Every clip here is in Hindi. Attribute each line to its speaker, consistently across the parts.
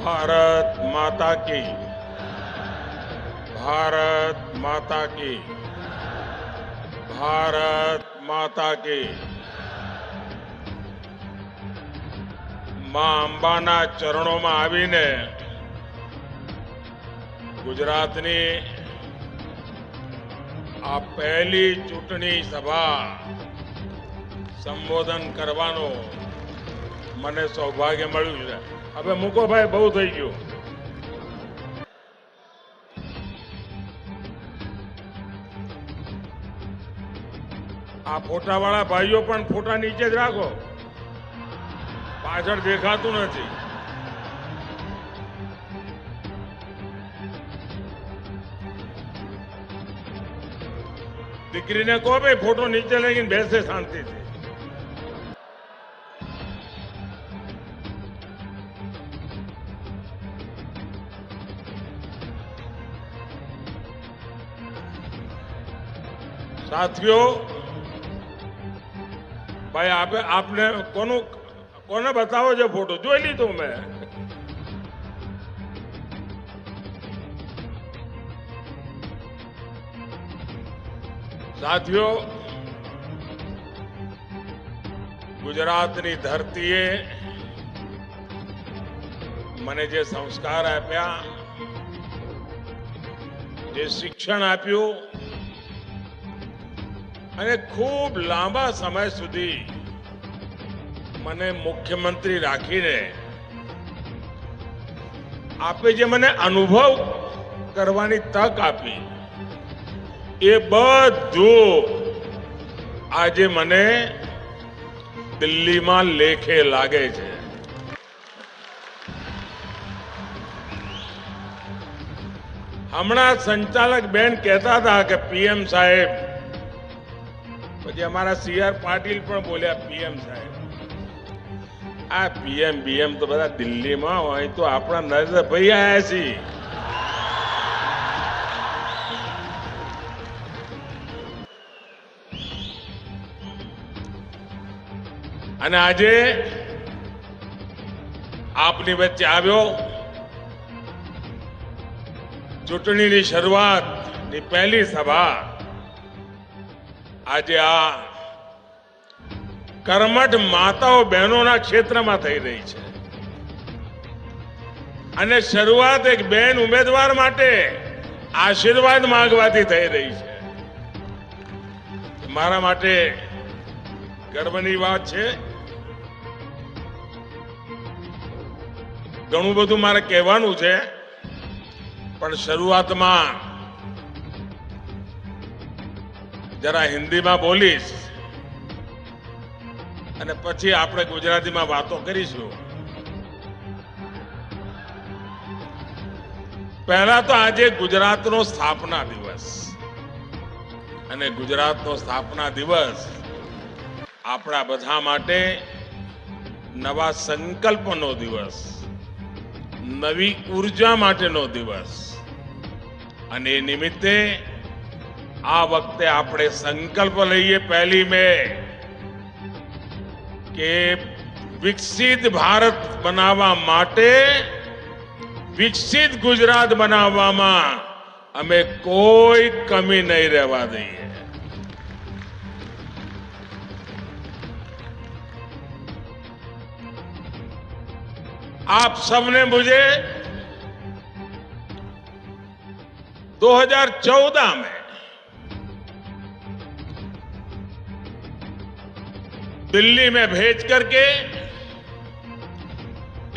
Speaker 1: भारत माता की, भारत माता की, भारत माता की। मां अंबाना चरणों में आवीने गुजरातनी आ पहली चूंटणी सभा संबोधन करवानो मने सौभाग्य मळ्युं छे। हवे मूको भाई, बहु थई गयुं। आ फोटावाळा भाईओ पण फोटा नीचे ज राखो, पाछळ देखातुं नथी। दीकरीने कहो भाई फोटो नीचे लईने बेसे शांतिथी। साथियों, भाई आपने कोने बताओ जो फोटो जोई लीधो मैं। साथियों, गुजरातनी धरतीए मने जे संस्कार आप्या, जे शिक्षण आप्युं અને ખૂબ લાંબા સમય સુધી મને મુખ્યમંત્રી રાખીને આપે જે મને અનુભવ કરવાની તક આપી, એ બધું આજે મને દિલ્હીમાં લેખે લાગે છે। હમણાં સંચાલક બેન કહેતા હતા કે પીએમ સાહેબ, પછી અમારા CR પાટીલ પણ બોલ્યા પીએમ સાહેબ। આ પીએમ તો બધા દિલ્હીમાં હોય, તો આપણા નરેન્દ્રભાઈ આયા છે। અને આજે આપની વચ્ચે આવ્યો, ચૂંટણીની શરૂઆતની પહેલી સભા આજે आ कर्मठ माताओं बहनों क्षेत्र में थई रही है। અને શરૂઆત એક બેન ઉમેદવાર માટે આશીર્વાદ માંગવાથી થઈ રહી છે। મારા માટે ગર્વની વાત છે। ઘણું બધું મારે કહેવાનું છે, પણ શરૂઆતમાં जरा हिंदी में बोलीश અને પછી આપણે ગુજરાતીમાં વાતો કરીશું। પહેલા તો આજે ગુજરાતનો સ્થાપના દિવસ, અને ગુજરાતનો સ્થાપના દિવસ આપણા બધા માટે નવા સંકલ્પનો દિવસ, નવી ઉર્જા માટેનો દિવસ। અને એ નિમિત્તે आ वक्ते आपणे संकल्प लईए पहली में के विकसित भारत बनावा माटे विकसित गुजरात बनावामां अमे कोई कमी नहीं रहवा दईए। आप सबने मुझे 2014 में दिल्ली में भेज करके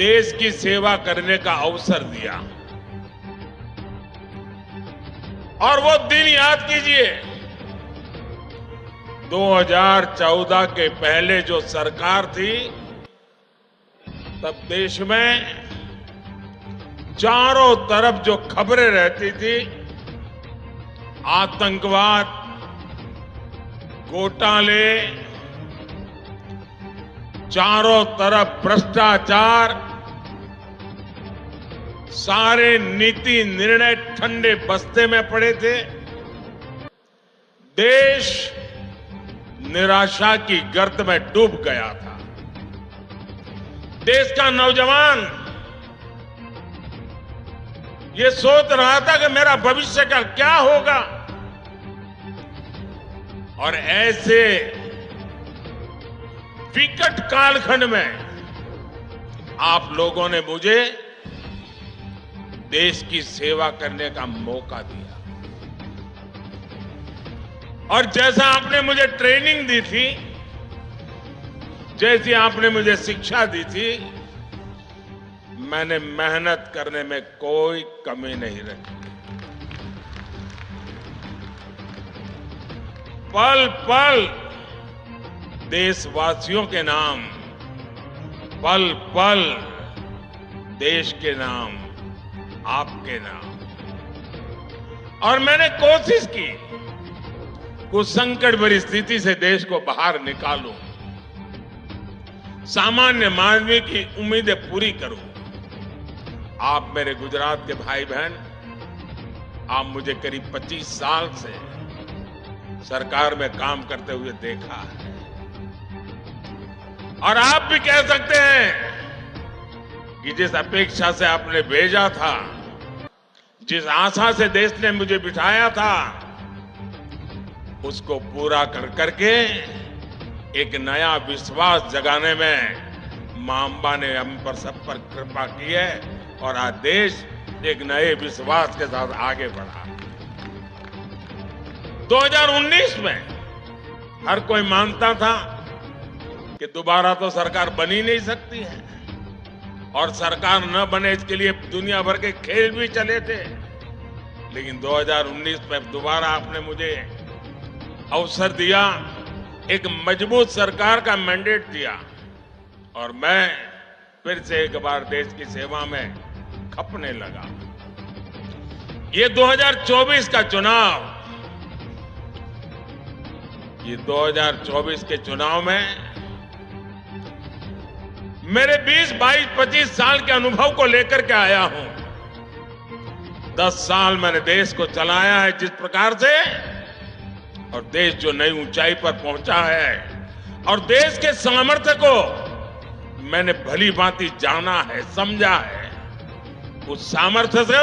Speaker 1: देश की सेवा करने का अवसर दिया। और वो दिन याद कीजिए, 2014 के पहले जो सरकार थी, तब देश में चारों तरफ जो खबरें रहती थी, आतंकवाद, घोटाले, चारों तरफ भ्रष्टाचार, सारे नीति निर्णय ठंडे बस्ते में पड़े थे। देश निराशा की गर्त में डूब गया था। देश का नौजवान ये सोच रहा था कि मेरा भविष्य का क्या होगा, और ऐसे विकट कालखंड में आप लोगों ने मुझे देश की सेवा करने का मौका दिया। और जैसा आपने मुझे ट्रेनिंग दी थी, जैसी आपने मुझे शिक्षा दी थी, मैंने मेहनत करने में कोई कमी नहीं रखी। पल पल देशवासियों के नाम, पल पल देश के नाम, आपके नाम। और मैंने कोशिश की कुछ संकट भरी स्थिति से देश को बाहर निकालूं, सामान्य मानवी की उम्मीदें पूरी करूं। आप मेरे गुजरात के भाई बहन, आप मुझे करीब 25 साल से सरकार में काम करते हुए देखा है, और आप भी कह सकते हैं कि जिस अपेक्षा से आपने भेजा था, जिस आशा से देश ने मुझे बिठाया था, उसको पूरा कर करके एक नया विश्वास जगाने में मां अंबा ने हम पर सब पर कृपा की है, और आज देश एक नए विश्वास के साथ आगे बढ़ा। 2019 में हर कोई मानता था कि दोबारा तो सरकार बन ही नहीं सकती है, और सरकार न बने इसके लिए दुनिया भर के खेल भी चले थे। लेकिन 2019 में दोबारा आपने मुझे अवसर दिया, एक मजबूत सरकार का मैंडेट दिया, और मैं फिर से एक बार देश की सेवा में खपने लगा। ये 2024 का चुनाव, ये 2024 के चुनाव में मेरे 20, 22, 25 साल के अनुभव को लेकर के आया हूं। 10 साल मैंने देश को चलाया है जिस प्रकार से, और देश जो नई ऊंचाई पर पहुंचा है, और देश के सामर्थ्य को मैंने भली भांति जाना है, समझा है। उस सामर्थ्य से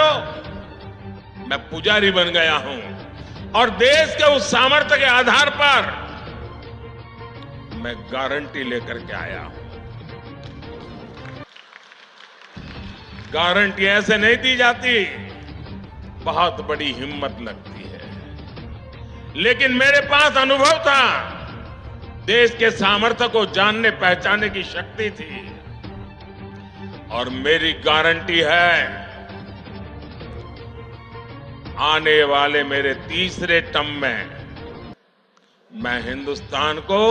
Speaker 1: मैं पुजारी बन गया हूं, और देश के उस सामर्थ्य के आधार पर मैं गारंटी लेकर के आया हूं। गारंटी ऐसे नहीं दी जाती, बहुत बड़ी हिम्मत लगती है। लेकिन मेरे पास अनुभव था, देश के सामर्थ्य को जानने पहचानने की शक्ति थी, और मेरी गारंटी है, आने वाले मेरे तीसरे टर्म में मैं हिंदुस्तान को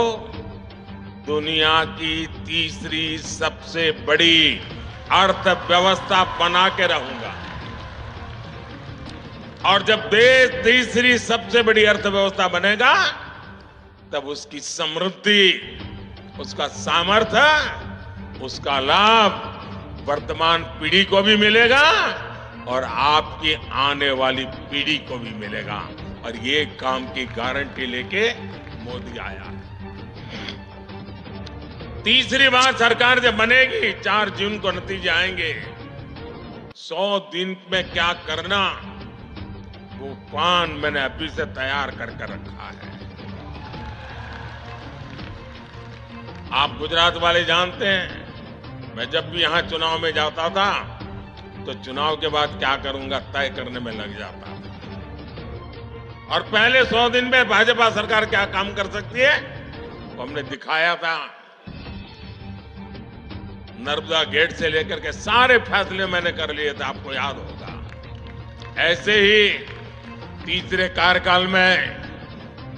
Speaker 1: दुनिया की तीसरी सबसे बड़ी अर्थव्यवस्था बना के रहूंगा। और जब देश तीसरी सबसे बड़ी अर्थव्यवस्था बनेगा, तब उसकी समृद्धि, उसका सामर्थ्य, उसका लाभ वर्तमान पीढ़ी को भी मिलेगा, और आपकी आने वाली पीढ़ी को भी मिलेगा। और ये काम की गारंटी लेके मोदी आया। तीसरी बार सरकार जब बनेगी, 4 जून को नतीजे आएंगे। 100 दिन में क्या करना, वो प्लान मैंने अभी से तैयार करके रखा है। आप गुजरात वाले जानते हैं, मैं जब भी यहां चुनाव में जाता था, तो चुनाव के बाद क्या करूंगा तय करने में लग जाता था। और पहले 100 दिन में भाजपा सरकार क्या काम कर सकती है, वो हमने दिखाया था। नर्मदा गेट से लेकर के सारे फैसले मैंने कर लिए थे, आपको याद होगा। ऐसे ही तीसरे कार्यकाल में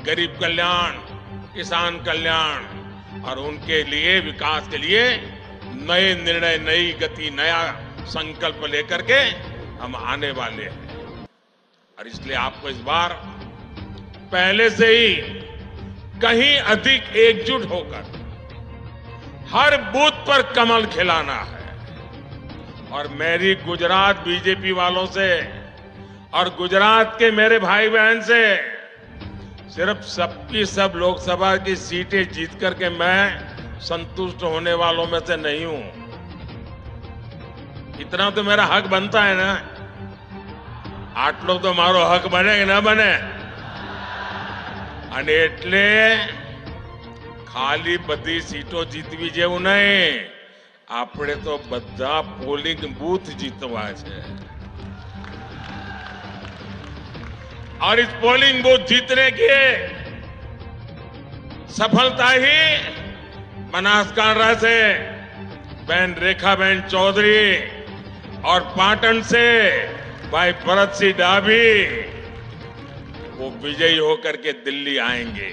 Speaker 1: गरीब कल्याण, किसान कल्याण, और उनके लिए, विकास के लिए नए निर्णय, नई गति, नया संकल्प लेकर के हम आने वाले हैं। और इसलिए आपको इस बार पहले से ही कहीं अधिक एकजुट होकर हर बूथ पर कमल खिलाना है। और मेरी गुजरात बीजेपी वालों से और गुजरात के मेरे भाई बहन से सिर्फ सबकी सब लोकसभा की सीटें जीत करके मैं संतुष्ट होने वालों में से नहीं हूं। इतना तो मेरा हक बनता है ना આટલો તો મારો હક બને કે ન બને? અને એટલે ખાલી બધી સીટો જીતવી જેવું નહીં, આપણે તો બધા પોલિંગ બૂથ जीतवा है। और इस पोलिंग बूथ जीतने की सफलता ही बनासकांठा से बहन रेखाबेन चौधरी और पाटन से भाई भरत सिंह डाभी वो विजयी होकर के दिल्ली आएंगे,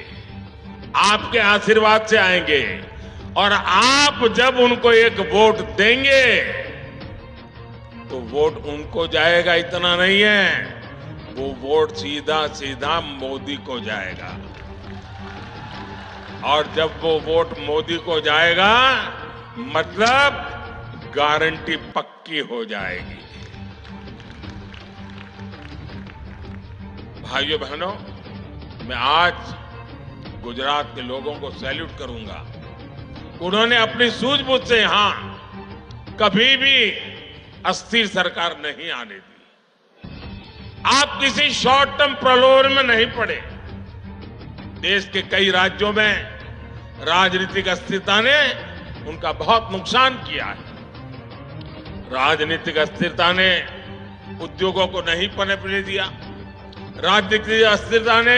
Speaker 1: आपके आशीर्वाद से आएंगे। और आप जब उनको एक वोट देंगे तो वोट उनको जाएगा इतना नहीं है, वो वोट सीधा सीधा मोदी को जाएगा। और जब वो वोट मोदी को जाएगा मतलब गारंटी पक्की हो जाएगी। भाइयों बहनों, मैं आज गुजरात के लोगों को सैल्यूट करूंगा। उन्होंने अपनी सूझबूझ से यहां कभी भी अस्थिर सरकार नहीं आने दी। आप किसी शॉर्ट टर्म प्रलोभन में नहीं पड़े। देश के कई राज्यों में राजनीतिक अस्थिरता ने उनका बहुत नुकसान किया है। राजनीतिक अस्थिरता ने उद्योगों को नहीं पनपने दिया। राजनीतिक अस्थिरता ने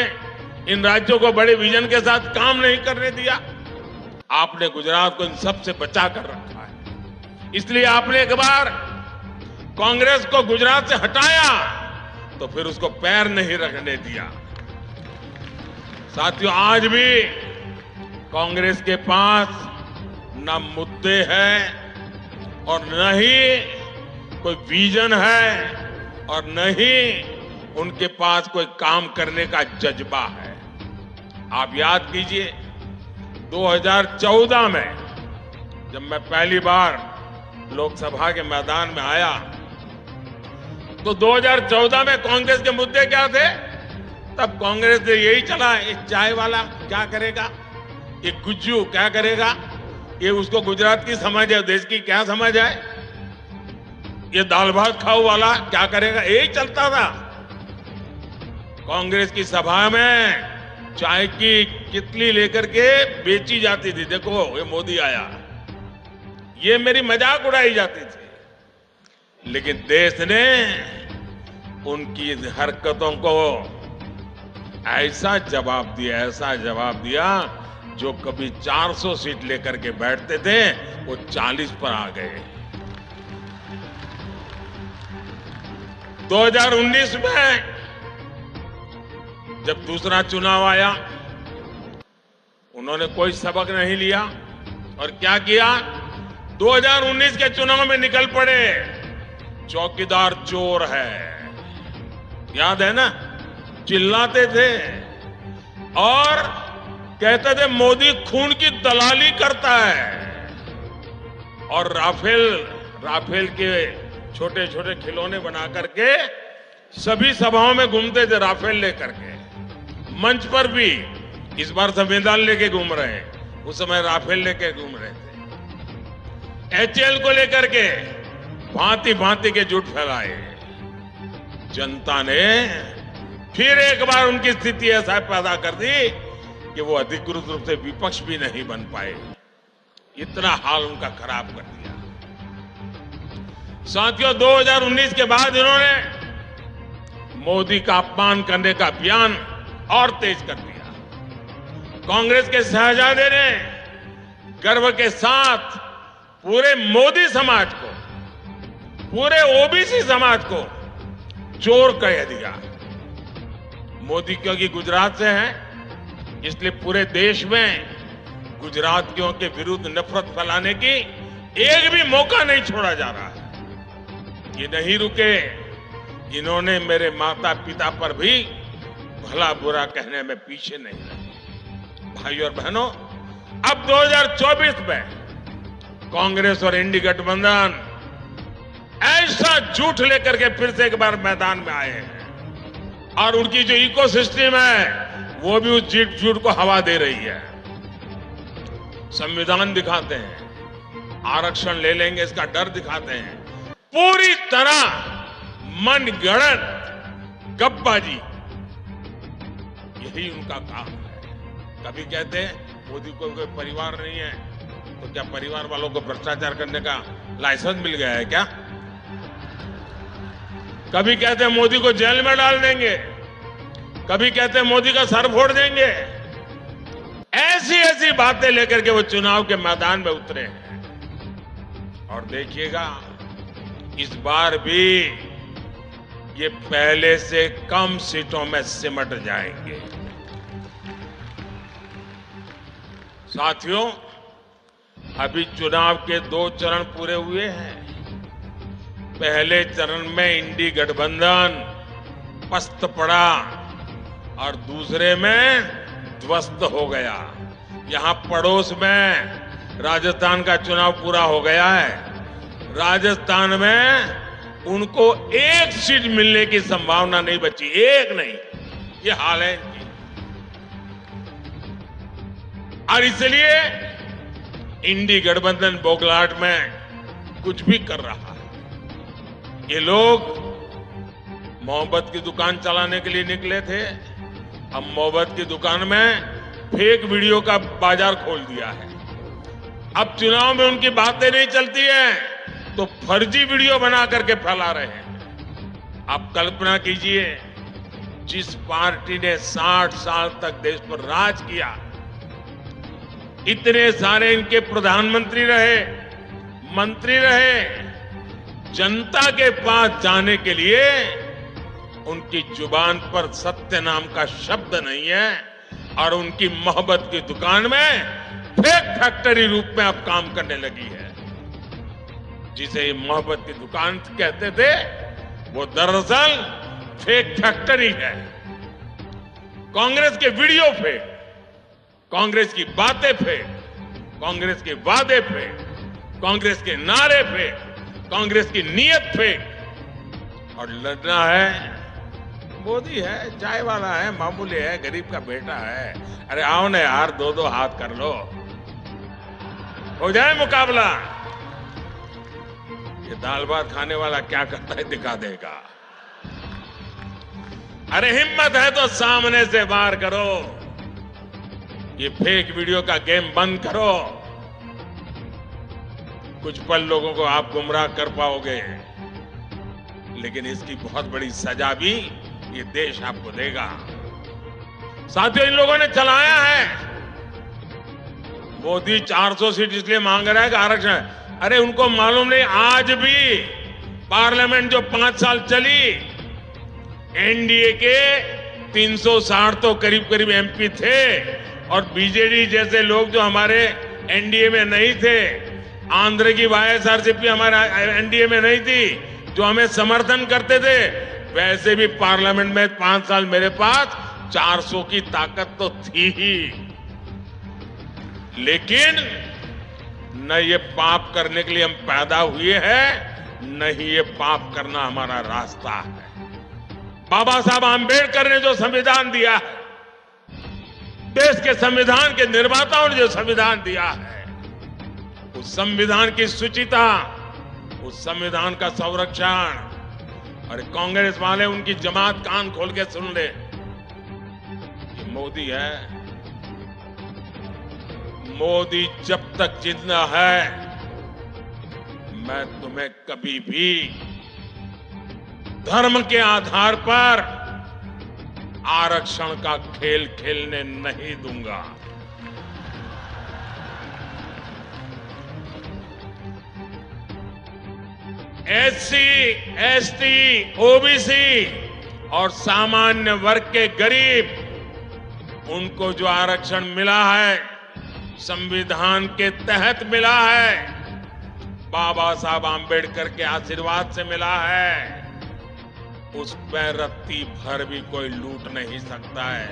Speaker 1: इन राज्यों को बड़े विजन के साथ काम नहीं करने दिया। आपने गुजरात को इन सब से बचा कर रखा है। इसलिए आपने एक बार कांग्रेस को गुजरात से हटाया तो फिर उसको पैर नहीं रखने दिया। साथियों, आज भी कांग्रेस के पास न मुद्दे हैं और न ही कोई विजन है और न ही उनके पास कोई काम करने का जज्बा है। आप याद कीजिए 2014 में जब मैं पहली बार लोकसभा के मैदान में आया तो 2014 में कांग्रेस के मुद्दे क्या थे? तब कांग्रेस ने यही चला, ये चाय वाला क्या करेगा, ये गुज्जू क्या करेगा, ये उसको गुजरात की समझ है, देश की क्या समझ है, ये दाल भात खाओ वाला क्या करेगा, यही चलता था। कांग्रेस की सभा में चाय की कितली लेकर के बेची जाती थी, देखो ये मोदी आया, ये मेरी मजाक उड़ाई जाती थी। लेकिन देश ने उनकी हरकतों को ऐसा जवाब दिया जो कभी 400 सीट लेकर के बैठते थे वो 40 पर आ गए। 2019 में जब दूसरा चुनाव आया उन्होंने कोई सबक नहीं लिया और क्या किया, 2019 के चुनाव में निकल पड़े, चौकीदार चोर है, याद है ना, चिल्लाते थे और कहते थे मोदी खून की दलाली करता है। और राफेल के छोटे छोटे खिलौने बना करके सभी सभाओं में घूमते थे राफेल लेकर के। मंच पर भी इस बार संविधान लेके घूम रहे हैं, उस समय राफेल लेके घूम रहे थे। HAL को लेकर के भांति भांति के झूठ फैलाए। जनता ने फिर एक बार उनकी स्थिति ऐसा पैदा कर दी कि वो अधिकृत रूप से विपक्ष भी नहीं बन पाए। इतना हाल उनका खराब कर दिया। साथियों, 2019 के बाद इन्होंने मोदी का अपमान करने का अभियान और तेज कर दिया। कांग्रेस के शहजादे ने गर्व के साथ पूरे मोदी समाज को, पूरे ओबीसी समाज को चोर कह दिया। मोदी क्योंकि गुजरात से हैं, इसलिए पूरे देश में गुजरातियों के विरुद्ध नफरत फैलाने की एक भी मौका नहीं छोड़ा जा रहा है। ये नहीं रुके, इन्होंने मेरे माता पिता पर भी भला बुरा कहने में पीछे नहीं रहे। भाइयों और बहनों, अब 2024 में कांग्रेस और इंडी गठबंधन ऐसा झूठ लेकर के फिर से एक बार मैदान में आए हैं और उनकी जो इकोसिस्टम है वो भी उस झूठ को हवा दे रही है। संविधान दिखाते हैं, आरक्षण ले लेंगे इसका डर दिखाते हैं, पूरी तरह मनगढ़ंत गपबाजी, यही उनका काम है। कभी कहते हैं मोदी को कोई परिवार नहीं है, तो क्या परिवार वालों को भ्रष्टाचार करने का लाइसेंस मिल गया है क्या? कभी कहते हैं मोदी को जेल में डाल देंगे, कभी कहते हैं मोदी का सर फोड़ देंगे। ऐसी ऐसी बातें लेकर के वो चुनाव के मैदान में उतरे हैं। और देखिएगा इस बार भी ये पहले से कम सीटों में सिमट जाएंगे। साथियों, अभी चुनाव के 2 चरण पूरे हुए हैं। पहले चरण में इंडी गठबंधन पस्त पड़ा और दूसरे में ध्वस्त हो गया। यहां पड़ोस में राजस्थान का चुनाव पूरा हो गया है। राजस्थान में उनको 1 सीट मिलने की संभावना नहीं बची, 1 नहीं। ये हाल है इनकी। और इसलिए इंडी गठबंधन बौखलाहट में कुछ भी कर रहा है। ये लोग मोहब्बत की दुकान चलाने के लिए निकले थे, अब मोहब्बत की दुकान में फेक वीडियो का बाजार खोल दिया है। अब चुनाव में उनकी बातें नहीं चलती हैं, तो फर्जी वीडियो बना करके फैला रहे हैं। आप कल्पना कीजिए, जिस पार्टी ने 60 साल तक देश पर राज किया, इतने सारे इनके प्रधानमंत्री रहे, मंत्री रहे, जनता के पास जाने के लिए उनकी जुबान पर सत्य नाम का शब्द नहीं है और उनकी मोहब्बत की दुकान में फेक फैक्ट्री रूप में अब काम करने लगी है। जिसे मोहब्बत की दुकान कहते थे, वो दरअसल फेक फैक्ट्री है। कांग्रेस के वीडियो फेक, कांग्रेस की बातें फेक, कांग्रेस के वादे फेक, कांग्रेस के नारे फेक, कांग्रेस की नीयत फेक। और लड़ना है, मोदी है, चाय वाला है, मामूली है, गरीब का बेटा है। अरे आओ ना यार, 2-2 हाथ कर लो, हो जाए मुकाबला। ये दाल भात खाने वाला क्या करता है दिखा देगा। अरे हिम्मत है तो सामने से वार करो, ये फेक वीडियो का गेम बंद करो। कुछ पल लोगों को आप गुमराह कर पाओगे, लेकिन इसकी बहुत बड़ी सजा भी ये देश आपको देगा। साथियों, इन लोगों ने चलाया है, मोदी 400 सीट इसलिए मांग रहा है कि आरक्षण। अरे उनको मालूम नहीं, आज भी पार्लियामेंट जो 5 साल चली, एनडीए के 360 तो करीब करीब एमपी थे, और बीजेडी जैसे लोग जो हमारे एनडीए में नहीं थे, आंध्र की वाईएसआरसीपी हमारे एनडीए में नहीं थी, जो हमें समर्थन करते थे, वैसे भी पार्लियामेंट में 5 साल मेरे पास 400 की ताकत तो थी ही। लेकिन न ये पाप करने के लिए हम पैदा हुए हैं, न ही ये पाप करना हमारा रास्ता है। बाबा साहब आंबेडकर ने जो संविधान दिया है, देश के संविधान के निर्माताओं ने जो संविधान दिया है, उस संविधान की शुचिता, उस संविधान का संरक्षण। और कांग्रेस वाले उनकी जमात कान खोल के सुन ले, ये मोदी है। मोदी जब तक जिंदा है, मैं तुम्हें कभी भी धर्म के आधार पर आरक्षण का खेल खेलने नहीं दूंगा। एससी, एसटी, ओबीसी और सामान्य वर्ग के गरीब, उनको जो आरक्षण मिला है, संविधान के तहत मिला है, बाबा साहब आंबेडकर के आशीर्वाद से मिला है, उस पर रत्ती भर भी कोई लूट नहीं सकता है।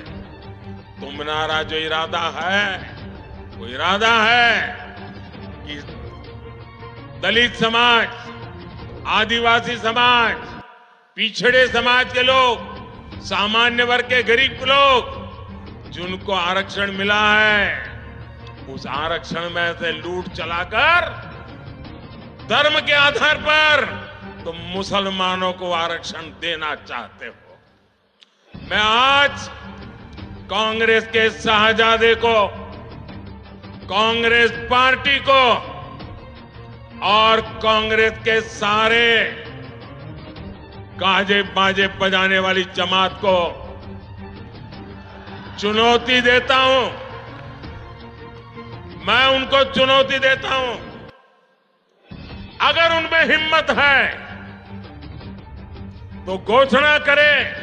Speaker 1: तुम्हारा जो इरादा है, वो इरादा है कि दलित समाज, आदिवासी समाज, पिछड़े समाज के लोग, सामान्य वर्ग के गरीब लोग, जिनको आरक्षण मिला है, उस आरक्षण में से लूट चलाकर धर्म के आधार पर तुम मुसलमानों को आरक्षण देना चाहते हो। मैं आज कांग्रेस के शाहजादे को, कांग्रेस पार्टी को और कांग्रेस के सारे गाजे बाजे बजाने वाली जमात को चुनौती देता हूं। मैं उनको चुनौती देता हूं, अगर उनमें हिम्मत है तो घोषणा करें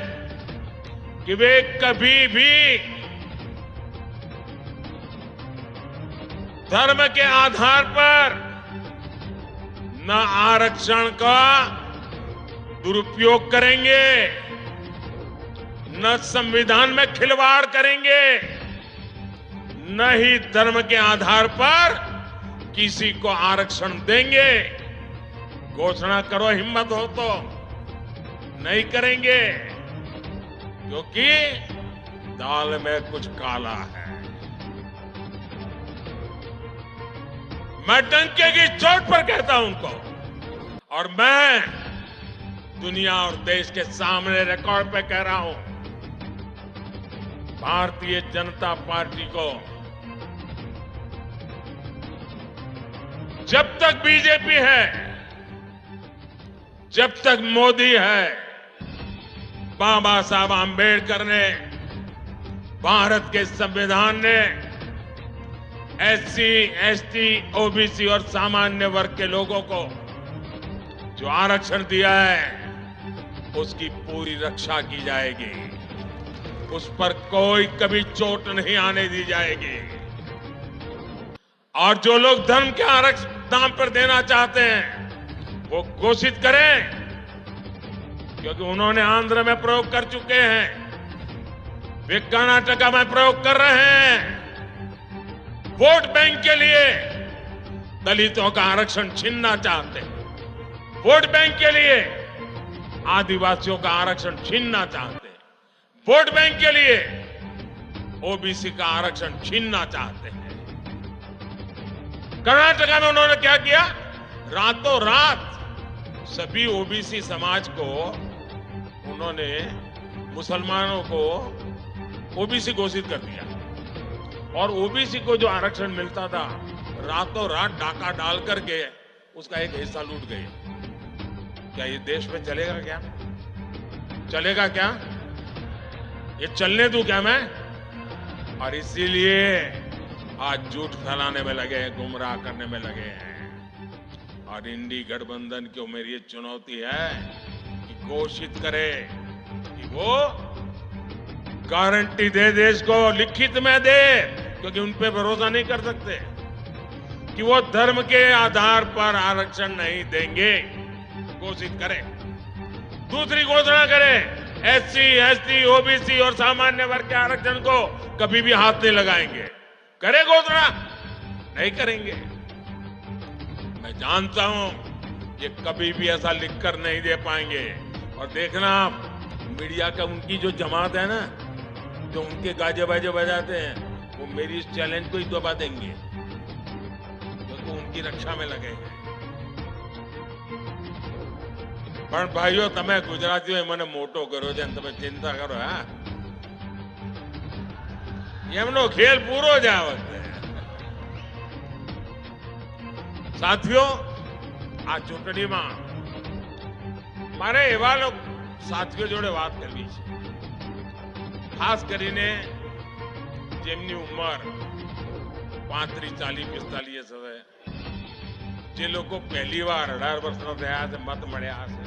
Speaker 1: कि वे कभी भी धर्म के आधार पर न आरक्षण का दुरुपयोग करेंगे, न संविधान में खिलवाड़ करेंगे, न ही धर्म के आधार पर किसी को आरक्षण देंगे। घोषणा करो, हिम्मत हो तो। नहीं करेंगे क्योंकि दाल में कुछ काला है। मैं डंके की चोट पर कहता हूं उनको, और मैं दुनिया और देश के सामने रिकॉर्ड पे कह रहा हूं, भारतीय जनता पार्टी को जब तक बीजेपी है, जब तक मोदी है, बाबा साहब आंबेडकर ने, भारत के संविधान ने एससी, एसटी, ओबीसी और सामान्य वर्ग के लोगों को जो आरक्षण दिया है उसकी पूरी रक्षा की जाएगी। उस पर कोई कभी चोट नहीं आने दी जाएगी। और जो लोग धर्म के आरक्षण दाम पर देना चाहते हैं वो घोषित करें, क्योंकि उन्होंने आंध्र में प्रयोग कर चुके हैं, वे कर्नाटका में प्रयोग कर रहे हैं। वोट बैंक के लिए दलितों का आरक्षण छीनना चाहते हैं, वोट बैंक के लिए आदिवासियों का आरक्षण छीनना चाहते हैं, वोट बैंक के लिए ओबीसी का आरक्षण छीनना चाहते हैं। कर्नाटका में उन्होंने क्या किया? रातों रात सभी ओबीसी समाज को उन्होंने, मुसलमानों को ओबीसी घोषित कर दिया, और ओबीसी को जो आरक्षण मिलता था रातों रात डाका डाल करके उसका एक हिस्सा लूट गए। क्या ये देश में चलेगा? क्या चलेगा? क्या ये चलने दूं क्या मैं? और इसीलिए आज झूठ फैलाने में लगे हैं, गुमराह करने में लगे हैं। और इंडी गठबंधन को मेरी ये चुनौती है कि घोषित करे कि वो गारंटी दे देश को, लिखित में दे, क्योंकि उन पे भरोसा नहीं कर सकते, कि वो धर्म के आधार पर आरक्षण नहीं देंगे। घोषित करें। दूसरी घोषणा करें, एससी, एसटी, ओबीसी और सामान्य वर्ग के आरक्षण को कभी भी हाथ नहीं लगाएंगे। करे घोषणा? नहीं करेंगे। मैं जानता हूं ये कभी भी ऐसा लिखकर नहीं दे पाएंगे। और देखना, मीडिया का उनकी जो जमात है ना, जो उनके गाजे बाजे बजाते हैं, वो मेरी इस चैलेंज को ही दबा देंगे, क्योंकि उनकी रक्षा में लगे हैं। પણ ભાઈઓ, તમે ગુજરાતીઓ મને મોટો કર્યો છે, તમે ચિંતા કરો. હા, એમનો ખેલ પૂરો જ આ વખતે. સાથીઓ, આ ચૂંટણીમાં મારે એવા સાથીઓ જોડે વાત કરવી છે, ખાસ કરીને જેમની ઉંમર 35, 40, 45 હવે, જે લોકો પહેલી વાર 18 વર્ષના થયા છે, મત મળ્યા હશે,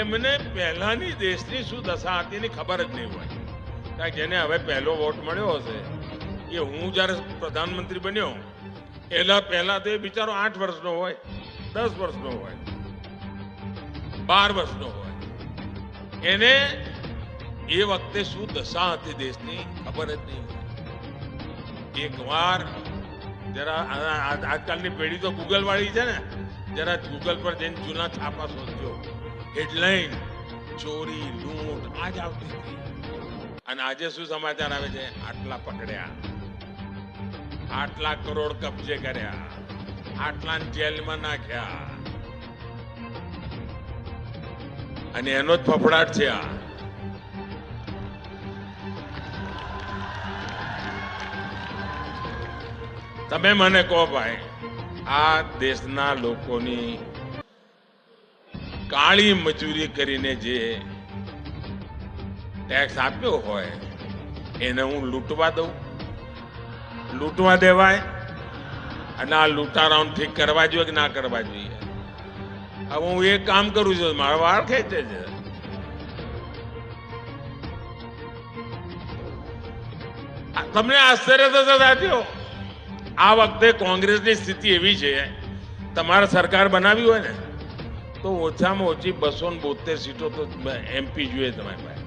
Speaker 1: એમને પહેલાની દેશની શું દશા હતી એની ખબર જ નહીં હોય. કારણ કે જેને હવે પહેલો વોટ મળ્યો હશે, એ હું જ્યારે પ્રધાનમંત્રી બન્યો એના પહેલા તો એ બિચારો 8 વર્ષનો હોય, 10 વર્ષનો હોય, 12 વર્ષનો હોય. એને એ વખતે શું દશા હતી દેશની ખબર જ નહીં હોય. એકવાર જરા આજકાલની પેઢી તો ગૂગલ વાળી છે ને, જરા ગૂગલ પર જઈને જૂના છાપા શોધજો. હેડલાઇન ચોરી, લૂંટ આજ આવતી હતી. અને આજે શું સમાચાર આવે છે? આટલા પકડ્યા, આટલા કરોડ કબજે કર્યા, આટલા જેલમાં નાખ્યા. અને એનો જ ફફડાટ છે આ. તમે મને કહો ભાઈ, આ દેશના લોકોની કાળી મજૂરી કરીને જે ટેક્સ આપ્યો હોય એને હું લૂંટવા દઉં? લૂંટવા દેવાય? અને આ લૂંટારાઓને ઠીક કરવા જોઈએ કે ના કરવા જોઈએ? હવે હું એક કામ કરું છું, મારો વાળ ખેંચે છે. તમને આશ્ચર્ય થશે સાથીઓ, આ વખતે કોંગ્રેસની સ્થિતિ એવી છે, તમારે સરકાર બનાવી હોય ને તો ઓછામાં ઓછી 272 સીટો તો એમપી જોઈએ તમારી પાસે.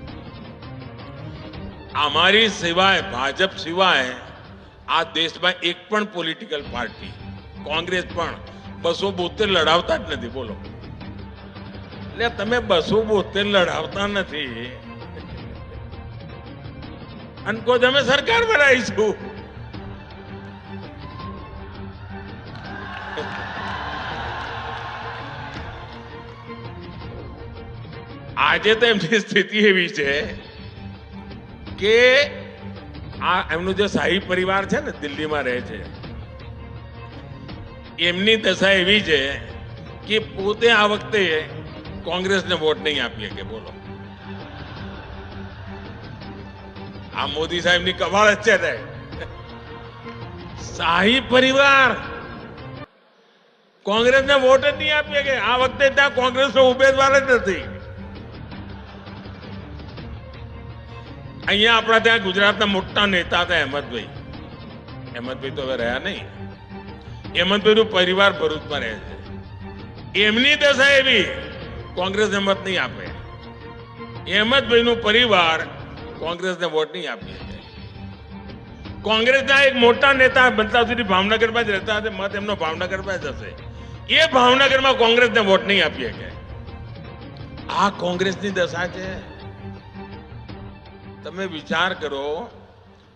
Speaker 1: અમારી સિવાય, ભાજપ સિવાય આ દેશમાં એક પણ પોલિટિકલ પાર્ટી, કોંગ્રેસ પણ 272 લડાવતા જ નથી. બોલો, એટલે તમે 272 લડાવતા નથી અને કહો અમે સરકાર બનાવીશું. આજે તો એમની સ્થિતિ એવી છે કે આ એમનું જે શાહી પરિવાર છે ને, દિલ્હીમાં રહે છે, એમની દશા એવી છે કે પોતે આ વખતે કોંગ્રેસને વોટ નહીં આપીએ કે. બોલો, આ મોદી સાહેબની કમાલ જ છે ને. શાહી પરિવાર કોંગ્રેસને વોટ જ નહીં આપીએ કે. આ વખતે ત્યાં કોંગ્રેસનો ઉમેદવાર જ નથી. અહીંયા આપણા ત્યાં ગુજરાતના મોટા નેતા હતા અહેમદભાઈ. અહેમદભાઈ તો હવે રહ્યા નહીં. અહેમદભાઈનું પરિવાર ભરૂચમાં રહે છે. એમની દશા એવી, કોંગ્રેસને મત નહીં આપે. અહેમદભાઈનું પરિવાર કોંગ્રેસને વોટ નહીં આપી શકે. કોંગ્રેસના એક મોટા નેતા બનતા સુધી ભાવનગરમાં જ રહેતા હતા, મત એમનો ભાવનગરમાં જ હશે. એ ભાવનગરમાં કોંગ્રેસને વોટ નહીં આપી શકે. આ કોંગ્રેસની દશા છે. તમે વિચાર કરો.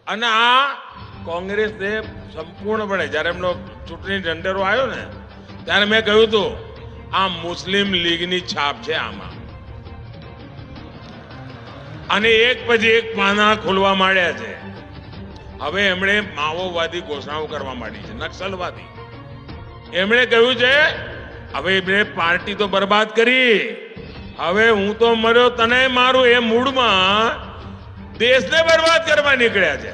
Speaker 1: અને આ કોંગ્રેસને સંપૂર્ણપણે જ્યારે એમનો ચૂંટણી ઢંઢેરો આવ્યો ને ત્યારે મેં કહ્યું હતું આ મુસ્લિમ લીગની છાપ છે આમાં. અને એક પછી એક પાના ખોલવા માંડ્યા છે. હવે એમણે માઓવાદી ઘોષણાઓ કરવા માંડી છે, નક્સલવાદી. એમણે કહ્યું છે હવે એમણે પાર્ટી તો બરબાદ કરી, હવે હું તો મર્યો તને મારું, એ મૂડમાં દેશને બરબાદ કરવા નીકળ્યા છે.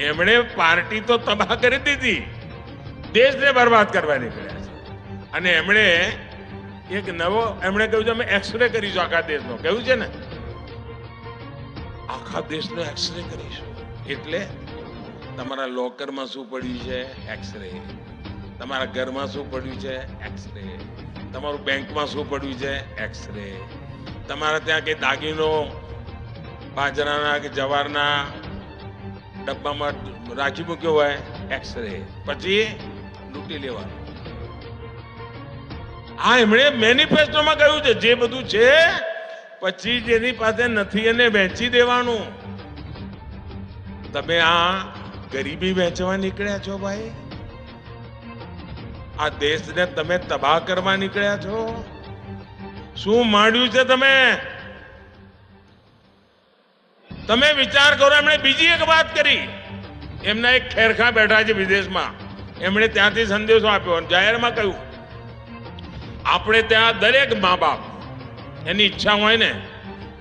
Speaker 1: એમણે પાર્ટી તો તબાહ કરી દીધી, દેશને બરબાદ કરવા નીકળ્યા છે. અને એમણે એક નવો એમણે કહ્યું છે અમે એક્સરે કરીશું આખા દેશનો. કહ્યું છે ને આખા દેશનો એક્સરે કરીશું. એટલે તમારા લોકરમાં શું પડ્યું છે? એક્સરે. તમારા ઘરમાં શું પડ્યું છે? એક્સરે. તમારું બેંકમાં શું પડ્યું છે? એક્સરે. તમારા ત્યાં કઈ દાગીનો બાજરાના કે જવારના ડબ્બામાં રાખી મૂક્યો હોય? એક્સરે. પછી લૂંટી લેવાનું. આ એમણે મેનિફેસ્ટોમાં કહ્યું છે જે બધું છે પછી જેની પાસે નથી એને વેચી દેવાનું. તમે આ ગરીબી વેચવા નીકળ્યા છો ભાઈ. આ દેશને તમે તબાહ કરવા નીકળ્યા છો. શું માંડ્યું છે તમે? તમે વિચાર કરો. એમણે બીજી એક વાત કરી. એમના એક ખેરખા બેઠા છે વિદેશમાં, એમણે ત્યાંથી સંદેશો આપ્યો, જાહેરમાં કહ્યું આપણે ત્યાં દરેક મા બાપ એની ઈચ્છા હોય ને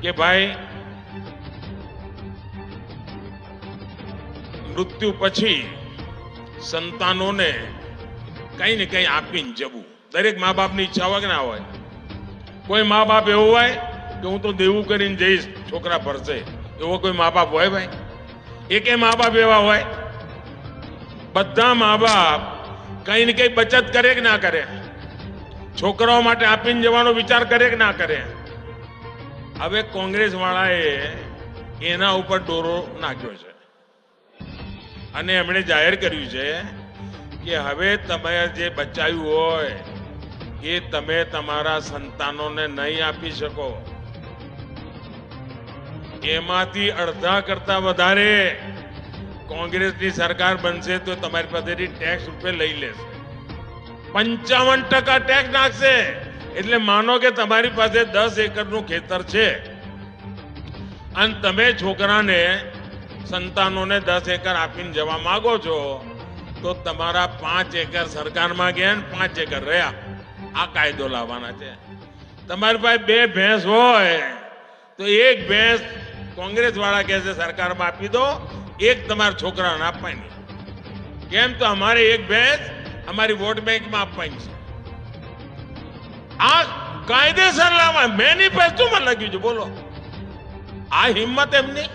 Speaker 1: કે ભાઈ મૃત્યુ પછી સંતાનોને કઈ ને કઈ આપીને જવું. દરેક મા બાપની ઈચ્છા હોય કે ના હોય? કોઈ મા બાપ એવું હોય કે હું તો દેવું કરીને જઈશ, છોકરા ભરશે, એવો કોઈ મા બાપ હોય ભાઈ? એકે મા બાપ એવા હોય? બધા મા બાપ કઈ ને કઈ બચત કરે કે ના કરે? છોકરાઓ માટે આપીને જવાનો વિચાર કરે કે ના કરે? હવે કોંગ્રેસ વાળાએ એના ઉપર દોરો નાખ્યો છે અને એમણે જાહેર કર્યું છે કે હવે તમે જે બચાવ્યું હોય એ તમે તમારા સંતાનોને નહીં આપી શકો. એમાંથી અડધા કરતા વધારે કોંગ્રેસની સરકાર બનશે તો તમારી પાસેથી ટેક્સ રૂપે લઈ લેશે. 55% ટેક્સ નાખશે. એટલે માનો કે તમારી પાસે 10 એકરનું ખેતર છે અને તમે છોકરાને સંતાનોને 10 એકર આપીને જવા માંગો છો તો તમારા 5 એકર સરકારમાં ગયા ને 5 એકર રહ્યા. આ કાયદો લાવવાના છે. તમારી પાસે 2 ભેંસ હોય તો 1 ભેંસ કોંગ્રેસ વાળા કહે છે સરકારમાં આપી દો, 1 તમારા છોકરાને આપવાની. કેમ? તો અમારે 1 ભેંસ અમારી વોટ બેંકમાં આપવાની છે. આ કાયદેસર લાવવા મેનિફેસ્ટોમાં લખ્યું છે. બોલો, આ હિંમત એમની.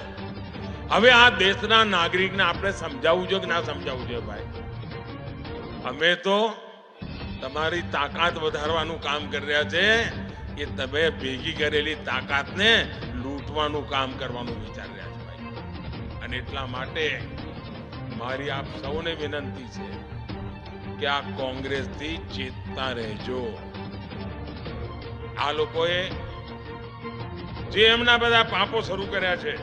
Speaker 1: હવે આ દેશના નાગરિકને આપણે સમજાવવું જોઈએ કે ના સમજાવવું જોઈએ? ભાઈ, અમે તો તમારી તાકાત વધારવાનું કામ કરી રહ્યા છે. એ તમે ભેગી કરેલી તાકાતને લૂંટવાનું કામ કરવાનું વિચારી રહ્યા છે ભાઈ. અને એટલા માટે મારી આપ સૌને વિનંતી છે કે આ કોંગ્રેસથી ચેતતા રહેજો. આ લોકોએ જે એમના બધા પાપો શરૂ કર્યા છે,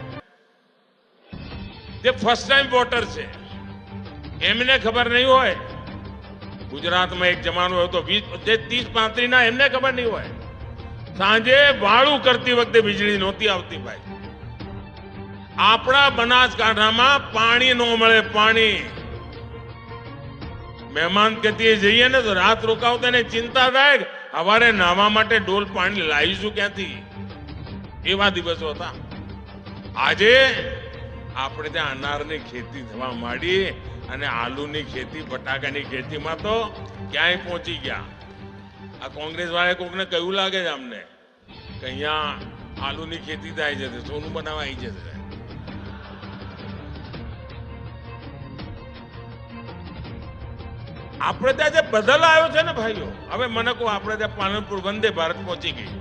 Speaker 1: જે ફર્સ્ટ ટાઈમ વોટર છે, એમને ખબર નહીં હોય. ગુજરાતમાં એક જમાનો હતો 30-35 ના, એમને ખબર નહીં હોય. સાંજે વાળું કરતી વખતે વીજળી નહોતી આવતી ભાઈ. આપણા બનાસકાંઠામાં પાણી ન મળે. પાણી મહેમાન કહેતી જઈએ ને તો રાત રોકાવતા ને ચિંતા થાય, સવારે નાહવા માટે ડોલ પાણી લાવીશું ક્યાંથી? એવા દિવસો હતા. આજે આપણે ત્યાં અનારની ખેતી થવા માંડી અને આલુની ખેતી, બટાકાની ખેતીમાં તો ક્યાંય પહોંચી ગયા. આ કોંગ્રેસ વાળા કોકને કયું લાગે છે અમને કે અહીંયા આલુની ખેતી થાય છે, સોનું બનાવવા આવી જશે. આપણે ત્યાં જે બદલ આવ્યો છે ને ભાઈઓ, હવે મને કહો, આપણે ત્યાં પાલનપુર વંદે ભારત પહોંચી ગઈ.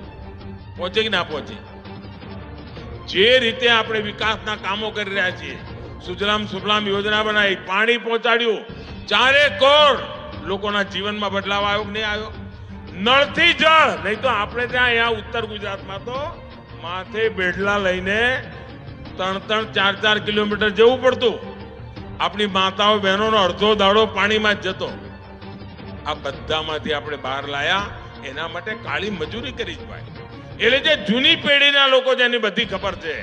Speaker 1: પહોંચી કે ના પહોંચી? જે રીતે આપણે વિકાસના કામો કરી રહ્યા છીએ, સુજલામ સુફલામ યોજના બનાવી, પાણી પહોંચાડ્યું, 4 કરોડ લોકોના જીવનમાં બદલાવ આવ્યો કે નહીં આવ્યો? નળથી જળ. નહીં તો આપણે ત્યાં અહીંયા ઉત્તર ગુજરાતમાં તો માથે બેડલા લઈને 3-4 કિલોમીટર જવું પડતું. આપણી માતાઓ બહેનોનો અડધો દાડો પાણીમાં જ જતો. આ બધામાંથી આપણે બહાર લાયા. એના માટે કાળી મજૂરી કરી જ ભાઈ. એટલે જે જૂની પેઢીના લોકો છે એની બધી ખબર છે,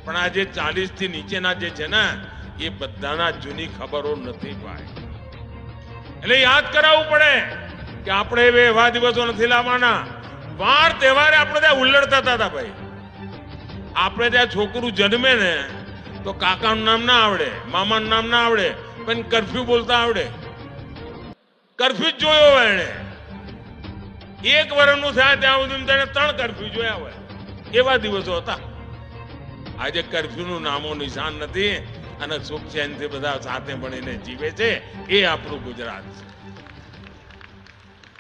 Speaker 1: પણ આ જે 40 થી નીચેના જે છે ને, એ બધાના જૂની ખબરો નથી ભાઈ. એટલે યાદ કરાવવું પડે કે આપણે હવે એવા દિવસો નથી લાવવાના. વાર તહેવારે આપણે ત્યાં ઉલ્લડ થતા હતા ભાઈ. આપણે ત્યાં છોકરું જન્મે ને તો કાકાનું નામ ના આવડે, મામાનું નામ ના આવડે, પણ કર્ફ્યુ બોલતા આવડે. કર્ફ્યુ જ જોયો હોય એને. 1 વર્ષનું થાય ત્યાં સુધી તેને 3 કર્ફ્યુ જોયા હોય. એવા દિવસો હતા. આજે કર્ફ્યુનું નામો નિશાન નથી અને સુખ ચેનથી બધા સાથે મળીને જીવે છે. એ આપણું ગુજરાત છે.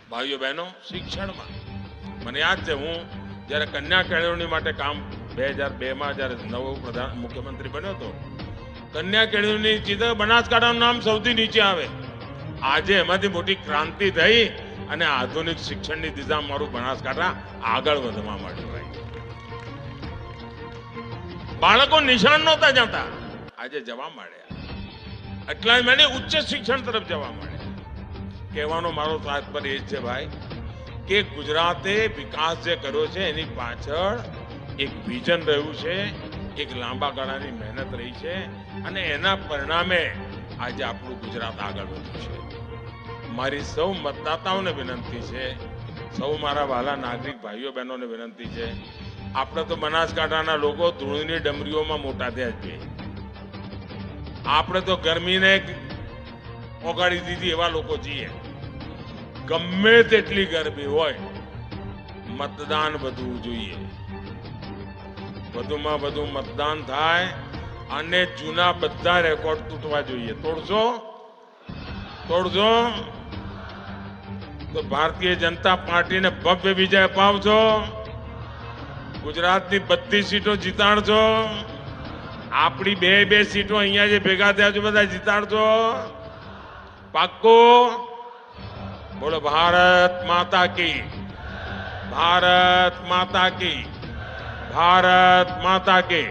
Speaker 1: ભાઈઓ બહેનો, શિક્ષણમાં મને યાદ છે, હું જ્યારે કન્યા કેળવણી માટે કામ 2002માં જ્યારે નવો મુખ્યમંત્રી બન્યો હતો, કન્યા કેળવણી ચીજ બનાસકાંઠાનું નામ સૌથી નીચે આવે. આજે એમાંથી મોટી ક્રાંતિ થઈ અને આધુનિક શિક્ષણની દિશામાં મારું બનાસકાંઠા આગળ વધવા માંડ્યું ભાઈ. બાળકો નિશાન નહોતા જતા, આજે જવા માંડ્યા. એટલા મને ઉચ્ચ શિક્ષણ તરફ જવા માંડ્યા. કહેવાનો મારો તાત્પર્ય એ છે ભાઈ કે ગુજરાતે વિકાસ જે કર્યો છે એની પાછળ એક વિઝન રહ્યું છે, એક લાંબા ગાળાની મહેનત રહી છે અને એના પરિણામે આજે આપણું ગુજરાત આગળ વધ્યું છે. મારી સૌ મતદાતાઓને વિનંતી છે, સૌ મારા વહાલા નાગરિક ભાઈઓ બહેનોને વિનંતી છે, આપણે તો બનાસકાંઠાના લોકો ધૂળની ડમરીઓમાં મોટા થયા છીએ. આપણે તો ગરમીને ઓગાળી દીધી એવા લોકો છીએ. ગમે તેટલી ગરમી હોય, મતદાન વધવું જોઈએ. વધુમાં વધુ મતદાન થાય અને જૂના બધા રેકોર્ડ તૂટવા જોઈએ. તોડશો તો ભારતીય જનતા પાર્ટીને ભવ્ય વિજય અપાવજો. ગુજરાતની બધી સીટો જીતાડજો. આપણી 2 સીટો અહીંયા જે ભેગા થયા છે બધા જીતાડજો. પાક્કો? બોલો ભારત માતા કી, ભારત માતા કી, ભારત માતા કી.